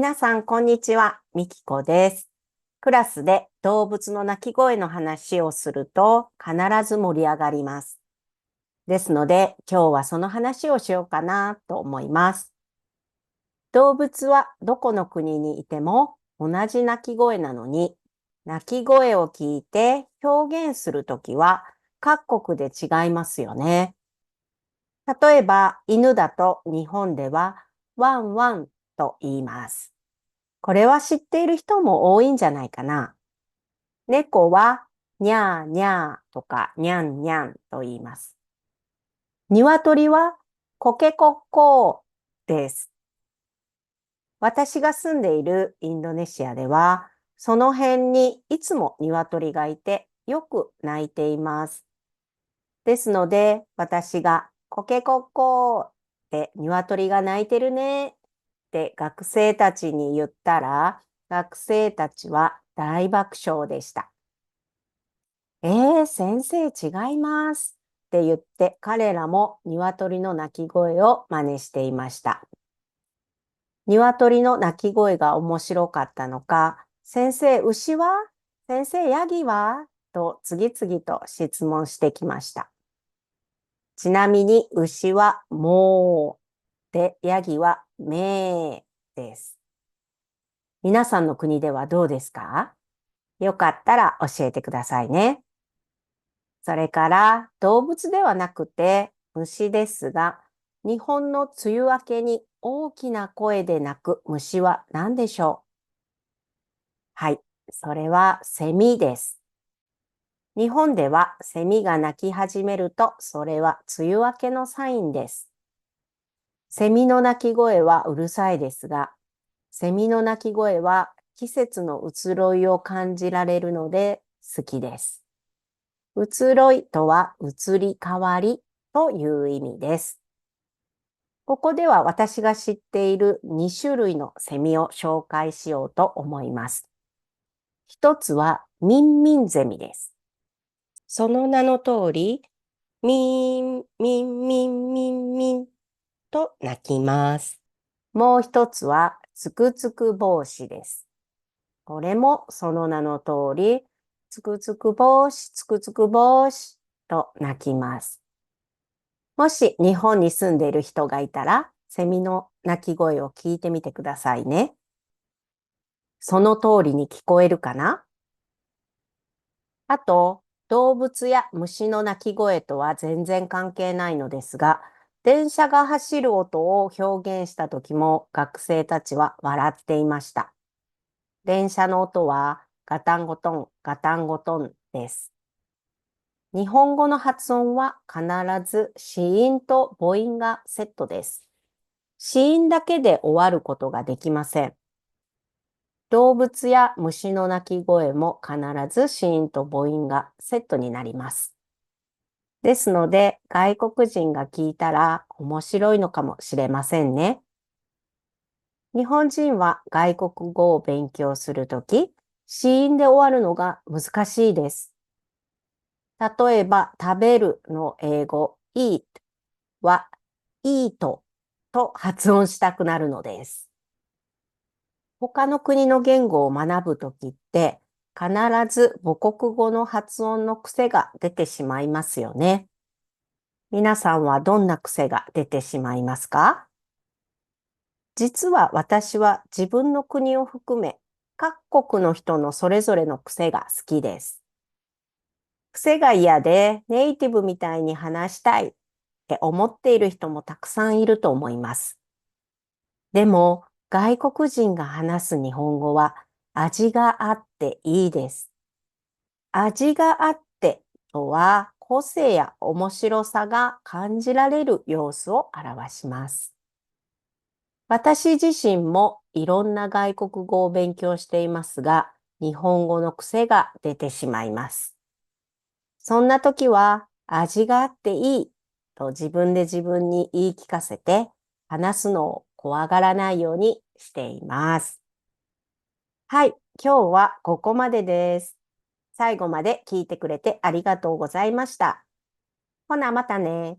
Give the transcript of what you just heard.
皆さん、こんにちは。みきこです。クラスで動物の鳴き声の話をすると必ず盛り上がります。ですので、今日はその話をしようかなと思います。動物はどこの国にいても同じ鳴き声なのに、鳴き声を聞いて表現するときは各国で違いますよね。例えば、犬だと日本ではワンワンと言います。これは知っている人も多いんじゃないかな。猫はにゃーにゃーとかにゃんにゃんと言います。鶏はコケコッコーです。私が住んでいるインドネシアでは、その辺にいつも鶏がいてよく鳴いています。ですので、私がコケコッコーって鶏が鳴いてるねって学生たちに言ったら、学生たちは大爆笑でした。先生違いますって言って彼らも鶏の鳴き声を真似していました。鶏の鳴き声が面白かったのか、先生牛は先生ヤギはと次々と質問してきました。ちなみに牛はモーでヤギはメーです。皆さんの国ではどうですか？よかったら教えてくださいね。それから動物ではなくて虫ですが、日本の梅雨明けに大きな声で鳴く虫は何でしょう？はい、それはセミです。日本ではセミが鳴き始めると、それは梅雨明けのサインです。セミの鳴き声はうるさいですが、セミの鳴き声は季節の移ろいを感じられるので好きです。移ろいとは移り変わりという意味です。ここでは私が知っている2種類のセミを紹介しようと思います。一つはミンミンゼミです。その名の通り、ミンミンミンミンミンと鳴きます。もう一つはつくつく帽子です。これもその名の通り、つくつく帽子、つくつく帽子と鳴きます。もし日本に住んでいる人がいたら、セミの鳴き声を聞いてみてくださいね。その通りに聞こえるかな？あと、動物や虫の鳴き声とは全然関係ないのですが、電車が走る音を表現した時も学生たちは笑っていました。電車の音はガタンゴトン、ガタンゴトンです。日本語の発音は必ず子音と母音がセットです。子音だけで終わることができません。動物や虫の鳴き声も必ず子音と母音がセットになります。ですので、外国人が聞いたら面白いのかもしれませんね。日本人は外国語を勉強するとき、子音で終わるのが難しいです。例えば、食べるの英語、eat は eat と発音したくなるのです。他の国の言語を学ぶときって、必ず母国語の発音の癖が出てしまいますよね。皆さんはどんな癖が出てしまいますか？実は私は自分の国を含め、各国の人のそれぞれの癖が好きです。癖が嫌でネイティブみたいに話したいって思っている人もたくさんいると思います。でも、外国人が話す日本語は味があっていいです。味があってとは個性や面白さが感じられる様子を表します。私自身もいろんな外国語を勉強していますが、日本語の癖が出てしまいます。そんな時は味があっていいと自分で自分に言い聞かせて話すのを怖がらないようにしています。はい、今日はここまでです。最後まで聞いてくれてありがとうございました。ほな、またね。